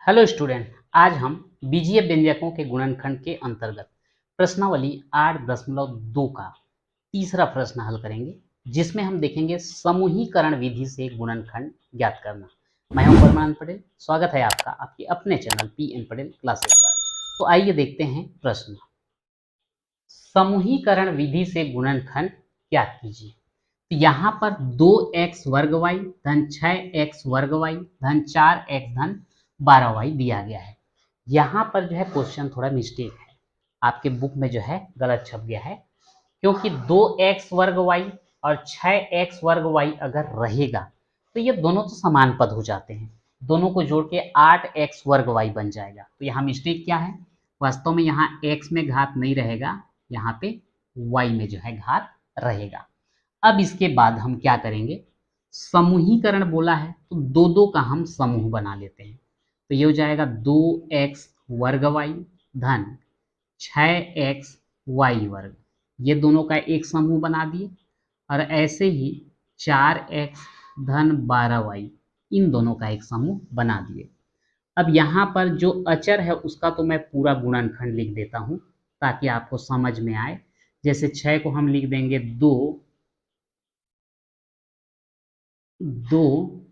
Hello student, आज हम बीजीय व्यंजकों के गुणनखंड के अंतर्गत प्रश्नावली 8.2 का तीसरा प्रश्न हल करेंगे, जिसमें हम देखेंगे समूहीकरण विधि से गुणनखंड ज्ञात करना। मैं हूं परमान पटेल। स्वागत है आपका आपके अपने चैनल पीएन पटेल क्लासेस पर। तो आइए देखते हैं प्रश्न। समूहीकरण विधि से गुणनखंड ज्ञात कीजिए। तो यहाँ पर 2x वर्ग y धन 6x वर्ग y धन 4x धन 12y दिया गया है। यहाँ पर जो है क्वेश्चन थोड़ा मिस्टेक है, आपके बुक में जो है गलत छप गया है, क्योंकि 2x वर्ग y और 6x वर्ग y अगर रहेगा तो ये दोनों तो समान पद हो जाते हैं, दोनों को जोड़ के 8x वर्ग y बन जाएगा। तो यहाँ मिस्टेक क्या है, वास्तव में यहाँ x में घात नहीं रहेगा, यहाँ पे y में जो है घात रहेगा। अब इसके बाद हम क्या करेंगे, समूहीकरण बोला है तो दो दो का हम समूह बना लेते हैं। तो ये हो जाएगा 2x वर्ग y धन 6x y वर्ग, ये दोनों का एक समूह बना दिए। और ऐसे ही 4x धन 12y, इन दोनों का एक समूह बना दिए। अब यहाँ पर जो अचर है उसका तो मैं पूरा गुणनखंड लिख देता हूँ ताकि आपको समझ में आए। जैसे 6 को हम लिख देंगे 2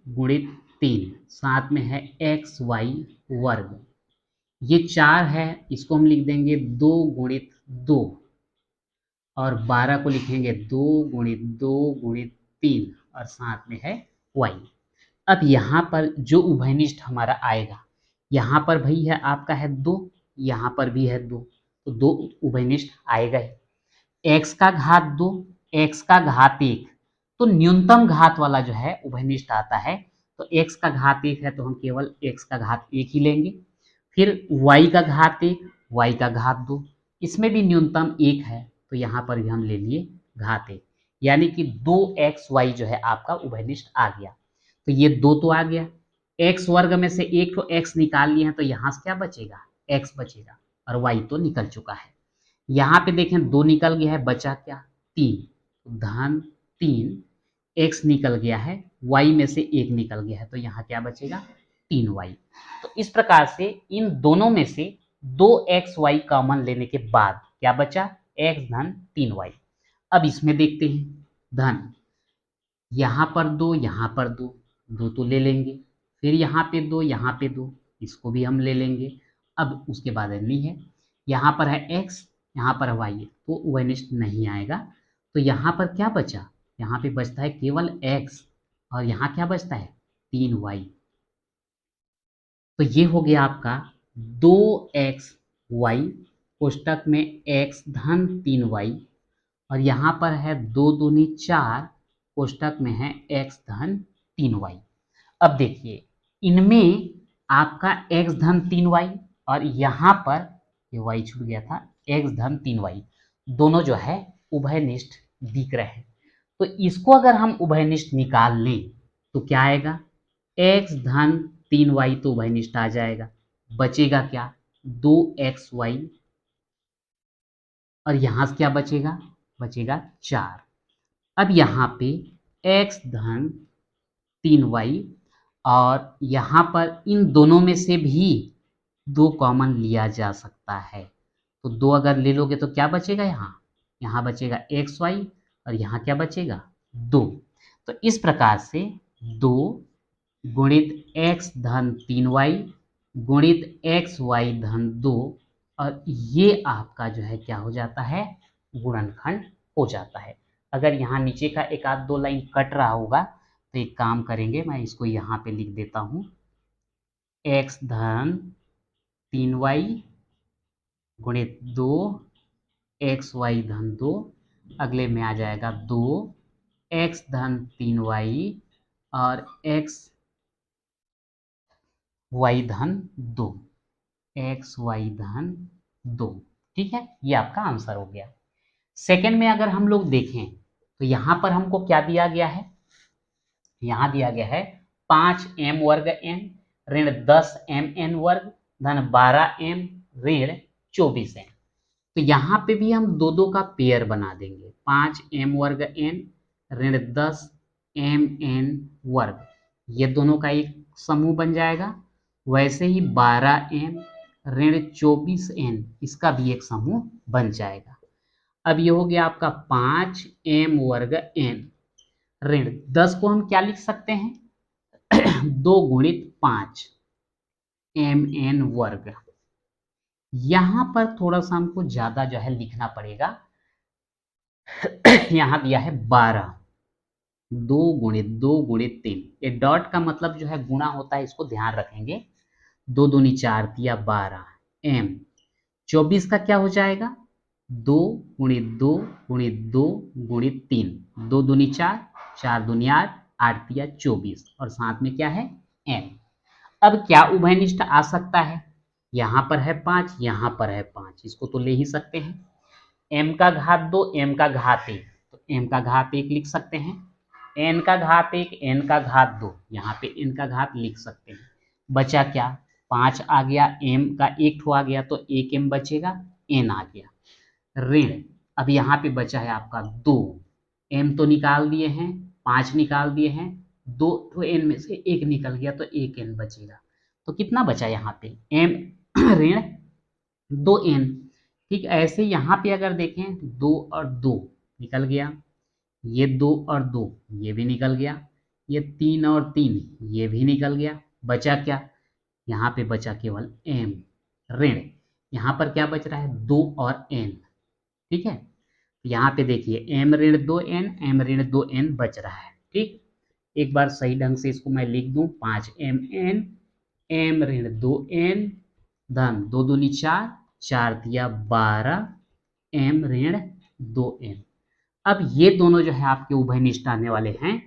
गुणित 3, साथ में है एक्स वाई वर्ग। ये 4 है, इसको हम लिख देंगे 2 गुणित 2, और 12 को लिखेंगे 2 गुणित 2 गुणित 3, और साथ में है y। अब यहाँ पर जो उभयनिष्ठ हमारा आएगा, यहाँ पर भाई है आपका है 2, यहाँ पर भी है 2, तो 2 उभयनिष्ठ आएगा ही। x का घात 2, x का घात 1, तो न्यूनतम घात वाला जो है उभयनिष्ठ आता है। तो x का घात 1 है तो हम केवल x का घात 1 ही लेंगे। फिर y का घात 1, y का घात 2, इसमें भी न्यूनतम 1 है तो यहाँ पर भी हम ले लिए घात 1, यानी कि 2xy जो है आपका उभयनिष्ठ आ गया। तो ये 2 तो आ गया, x वर्ग में से एक तो x निकाल लिए हैं तो यहाँ से क्या बचेगा, x बचेगा, और y तो निकल चुका है। यहाँ पे देखें 2 निकल गया है, बचा क्या 3, धन 3, x निकल गया है, y में से 1 निकल गया है तो यहाँ क्या बचेगा 3y। तो इस प्रकार से इन दोनों में से 2xy कॉमन लेने के बाद क्या बचा, x धन 3y। अब इसमें देखते हैं, धन यहाँ पर 2, यहाँ पर 2, 2 तो ले लेंगे, फिर यहाँ पे 2, यहाँ पे 2, इसको भी हम ले लेंगे। अब उसके बाद नहीं है, यहाँ पर है x, यहाँ पर y है तो उभयनिष्ठ नहीं आएगा। तो यहाँ पर क्या बचा, यहाँ पे बचता है केवल x, और यहाँ क्या बचता है 3y। तो ये हो गया आपका 2xy कोष्टक में x धन 3y, और यहाँ पर है 2 दूनी 4 कोष्टक में है x धन 3y। अब देखिए इनमें आपका x धन 3y और यहाँ पर ये y छूट गया था, x धन 3y, दोनों जो है उभयनिष्ठ दिख रहे हैं। तो इसको अगर हम उभयनिष्ठ निकाल लें तो क्या आएगा, x धन 3y तो उभयनिष्ठ आ जाएगा, बचेगा क्या 2xy, और यहाँ से क्या बचेगा, बचेगा 4। अब यहाँ पे x धन 3y, और यहाँ पर इन दोनों में से भी 2 कॉमन लिया जा सकता है, तो 2 अगर ले लोगे तो क्या बचेगा, यहाँ बचेगा xy, और यहाँ क्या बचेगा 2। तो इस प्रकार से 2 गुणित x धन 3y गुणित xy धन 2, और ये आपका जो है क्या हो जाता है, गुणनखंड हो जाता है। अगर यहाँ नीचे का एक आध 2 लाइन कट रहा होगा तो एक काम करेंगे, मैं इसको यहाँ पे लिख देता हूँ, x धन 3y गुणित 2 xy धन 2, अगले में आ जाएगा 2 x धन 3y और x y धन 2, एक्स वाई धन 2। ठीक है, ये आपका आंसर हो गया। सेकंड में अगर हम लोग देखें तो यहाँ पर हमको क्या दिया गया है, यहाँ दिया गया है 5m वर्ग n ऋण 10mn वर्ग धन 12m ऋण 24m। तो यहाँ पे भी हम दो दो का पेयर बना देंगे, 5m वर्ग n ऋण 10mn वर्ग, ये दोनों का एक समूह बन जाएगा। वैसे ही 12n ऋण 24n इसका भी एक समूह बन जाएगा। अब ये हो गया आपका 5m वर्ग n ऋण 10 को हम क्या लिख सकते हैं 2 गुणित 5 mn वर्ग। यहां पर थोड़ा सा हमको ज्यादा जो है लिखना पड़ेगा। यहां दिया है 12 2 गुणित 3, ये डॉट का मतलब जो है गुणा होता है, इसको ध्यान रखेंगे। 2 दूनी 4 दिया 12 m 24 का क्या हो जाएगा 2 गुणित 2 गुणित 2 गुणित 3, 2 दूनी 4 4 दूनी 8 8 दिया 24 और साथ में क्या है m। अब क्या उभयनिष्ठ आ सकता है, यहां पर है 5 यहां पर है 5, इसको तो ले ही सकते हैं। m का घात 2 m का घात 1, तो m का घात 1 लिख सकते हैं। n का घात 1 n का घात 2, यहाँ पे n का घात लिख सकते हैं। बचा क्या 5 आ गया, m का 1 ठो आ गया तो 1 m बचेगा, n आ गया ऋण। अब यहाँ पे बचा है आपका 2, m तो निकाल दिए हैं, 5 निकाल दिए हैं, 2 तो n में से 1 निकल गया तो 1 n बचेगा। तो कितना बचा यहाँ पे m ऋण 2n। ठीक, ऐसे यहाँ पे अगर देखें 2 और 2 निकल गया, ये 2 और 2 ये भी निकल गया, ये 3 और 3 ये भी निकल गया। बचा क्या, यहाँ पे बचा केवल m ऋण। यहाँ पर क्या बच रहा है 2 और n। ठीक है, यहाँ पे देखिए m ऋण 2n m ऋण 2n बच रहा है। ठीक, एक बार सही ढंग से इसको मैं लिख दूं 5mn m ऋण 2n धन 2 दूनी 4 4 दिया 12 m ऋण 2n। अब ये दोनों जो है आपके उभयनिष्ठ आने वाले हैं,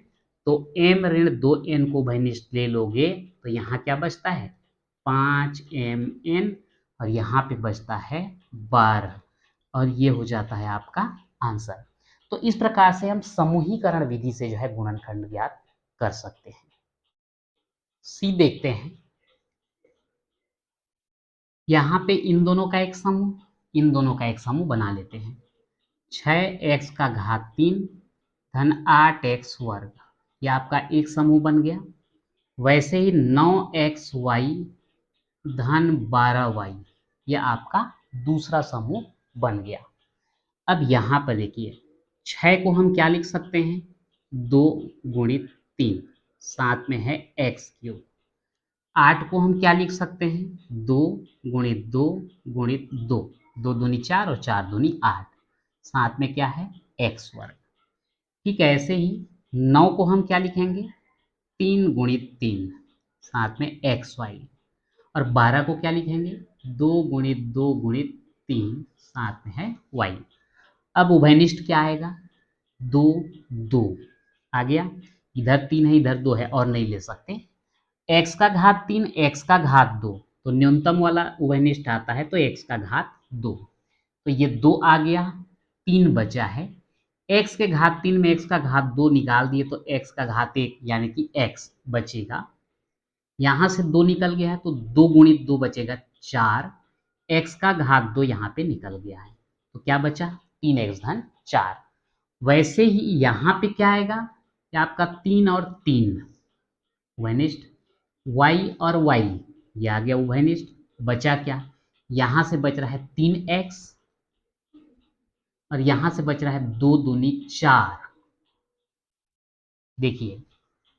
तो m ऋण 2n को उभयनिष्ठ ले लोगे तो यहाँ क्या बचता है 5mn और यहाँ पे बचता है 12 और ये हो जाता है आपका आंसर। तो इस प्रकार से हम समूहीकरण विधि से जो है गुणनखंड ज्ञात कर सकते हैं। सी देखते हैं, यहाँ पे इन दोनों का एक समूह इन दोनों का एक समूह बना लेते हैं। 6x का घात 3 धन 8x वर्ग, यह आपका एक समूह बन गया। वैसे ही 9xy धन 12y, यह आपका दूसरा समूह बन गया। अब यहाँ पर देखिए 6 को हम क्या लिख सकते हैं 2 गुणित 3, साथ में है x क्यूब। 8 को हम क्या लिख सकते हैं 2 गुणित 2 गुणित 2, 2 दूनी 4 और 4 दूनी 8, साथ में क्या है x वर्ग। ठीक है, ऐसे ही 9 को हम क्या लिखेंगे 3 गुणित 3, साथ में xy। और 12 को क्या लिखेंगे 2 गुणित 2 गुणित 3, साथ में है y। अब उभयनिष्ठ क्या आएगा 2 2 आ गया, इधर 3 है इधर 2 है और नहीं ले सकते। x का घात 3 x का घात 2, तो न्यूनतम वाला उभयनिष्ठ आता है तो x का घात 2, तो ये 2 आ गया, 3 बचा है। x के घात 3 में x का घात 2 निकाल दिए तो x का घात 1 यानी कि x बचेगा। यहां से 2 निकल गया है तो 2 गुणित 2 बचेगा 4, x का घात 2 यहाँ पे निकल गया है तो क्या बचा 3x धन 4। वैसे ही यहाँ पे क्या आएगा, ये आपका 3 और 3 उभयनिष्ठ, y और y ये आ गया उभयनिष्ठ। बचा क्या, यहां से बच रहा है 3x और यहां से बच रहा है 2 दूनी 4। देखिए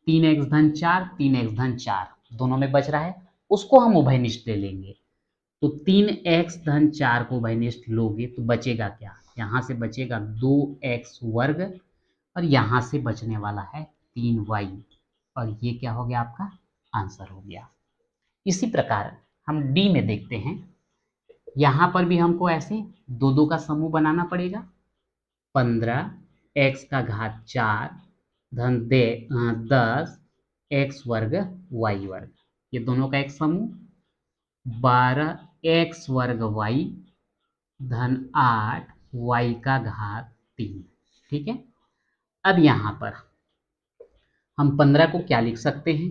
3x धन 4 3x धन 4 दोनों में बच रहा है, उसको हम उभयनिष्ठ ले लेंगे। तो 3x धन 4 को उभयनिष्ठ लोगे तो बचेगा क्या, यहां से बचेगा 2x वर्ग और यहां से बचने वाला है 3y और ये क्या हो गया आपका आंसर हो गया। इसी प्रकार हम डी में देखते हैं, यहां पर भी हमको ऐसे दो दो का समूह बनाना पड़ेगा। 15x का घात 4 धन 10 x वर्ग y वर्ग, ये दोनों का एक समूह। 12x वर्ग y धन 8 y का घात 3। ठीक है, अब यहां पर हम 15 को क्या लिख सकते हैं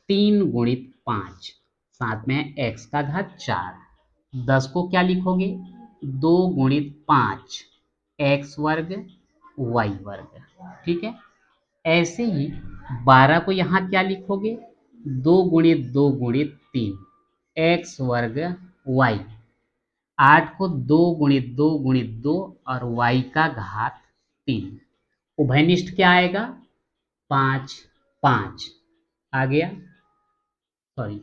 3 गुणित 5, साथ में x का घात 4। 10 को क्या लिखोगे 2 गुणित 5 x वर्ग y वर्ग। ठीक है, ऐसे ही 12 को यहाँ क्या लिखोगे 2 गुणित 2 गुणित 3, एक्स वर्ग वाई। 8 को 2 गुणित 2 गुणित 2 और y का घात 3। उभयनिष्ठ क्या आएगा? 5 5 आ गया, सॉरी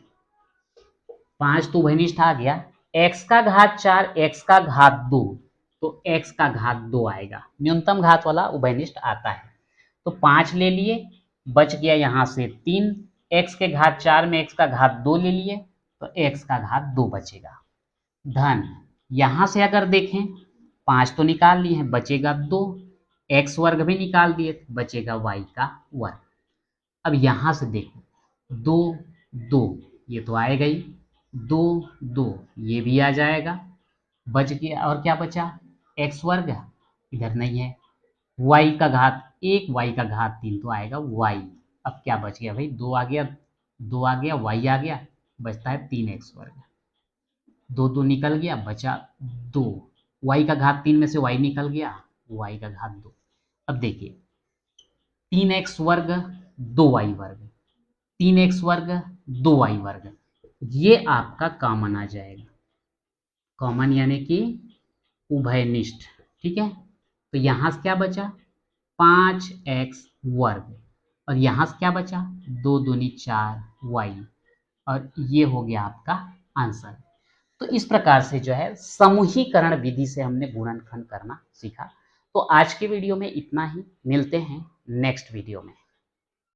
5 तो उभयनिष्ठ आ गया। x का घात 4 x का घात 2, तो x का घात 2 आएगा, न्यूनतम घात वाला उभयनिष्ठ आता है। तो 5 ले लिए, बच गया यहाँ से 3, x के घात 4 में x का घात 2 ले लिए, तो x का घात 2 बचेगा। धन यहां से अगर देखें 5 तो निकाल लिए हैं, बचेगा 2, एक्स वर्ग भी निकाल दिए, बचेगा y का वर्ग। अब यहां से देखो 2 2 ये तो आएगा ही, 2 2 ये भी आ जाएगा, बच गया और क्या बचा? एक्स वर्ग इधर नहीं है, y का घात 1 y का घात 3 तो आएगा y। अब क्या बच गया भाई? 2 आ गया, 2 आ गया, y आ गया, बचता है 3x वर्ग। 2 2 निकल गया, बचा 2, y का घात 3 में से y निकल गया, y का घात 2। अब देखिए 3x वर्ग 2y वर्ग, 3x वर्ग 2y वर्ग, ये आपका कॉमन आ जाएगा। कॉमन यानी कि उभयनिष्ठ, ठीक है। तो यहां से क्या बचा? 5x वर्ग, और यहां से क्या बचा? 2 दूनी 4y, और ये हो गया आपका आंसर। तो इस प्रकार से जो है समूहीकरण विधि से हमने गुणनखंड करना सीखा। तो आज के वीडियो में इतना ही, मिलते हैं नेक्स्ट वीडियो में।